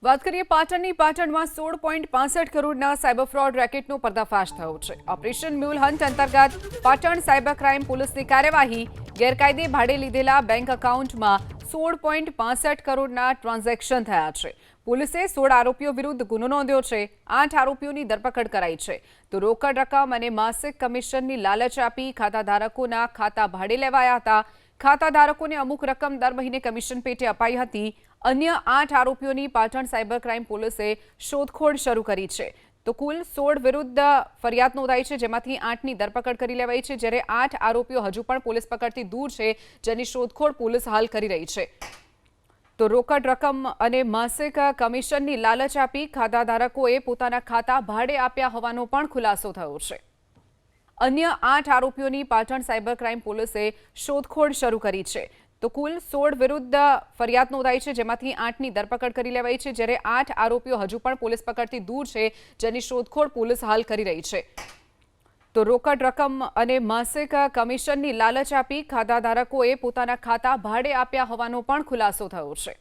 વાત કરીએ પાટણની પાટણમાં 16.65 કરોડના સાયબર ફ્રોડ રેકેટનો પર્દાફાશ થયો છે। ઓપરેશન મ્યુલ હન્ટ અંતર્ગત પાટણ સાયબર ક્રાઇમ પોલીસની કાર્યવાહી ગેરકાયદે ભાડે લીધેલા બેંક એકાઉન્ટમાં 16.65 કરોડના ટ્રાન્ઝેક્શન થયા છે। પોલીસે 16 આરોપીઓ વિરુદ્ધ ગુનો નોંધ્યો છે। 8 આરોપીઓની ધરપકડ કરાઈ છે તો રોકડ રકમ અને માસિક કમિશનની લાલચ આપી ખાતાધારકોના ખાતા ભાડે લેવાયા હતા। ખાતાધારકોને અમુક રકમ દર મહિને કમિશન પેટે અપાઈ હતી। અન્ય 8 આરોપીઓની પાટણ સાયબર ક્રાઇમ પોલીસે શોધખોળ શરૂ કરી છે તો કુલ 16 વિરુદ્ધ ફરિયાદ નોંધાઈ છે, જેમાંથી 8ની ધરપકડ કરી લેવાઈ છે, જ્યારે 8 આરોપીઓ હજુ પણ પોલીસ પકડથી દૂર છે, જેની શોધખોળ પોલીસ હાલ કરી રહી છે। તો રોકડ રકમ અને માસિક કમિશનની લાલચ આપી ખાતાધારકોએ પોતાના ખાતા ભાડે આપ્યા હોવાનો પણ ખુલાસો થયો છે। અન્ય 8 આરોપીઓની પાટણ સાયબર ક્રાઇમ પોલીસે શોધખોળ શરૂ કરી છે તો કુલ 16 વિરુદ્ધ ફરિયાદ નોંધાઈ છે, જેમાંથી 8ની ધરપકડ કરી લેવાઈ છે, જ્યારે 8 આરોપીઓ હજુ પણ પોલીસ પકડથી દૂર છે, જેની શોધખોળ પોલીસ હાલ કરી રહી છે। તો રોકડ રકમ અને માસિક કમિશનની લાલચ આપી ખાતાધારકોએ પોતાના ખાતા ભાડે આપ્યા હોવાનો પણ ખુલાસો થયો છે।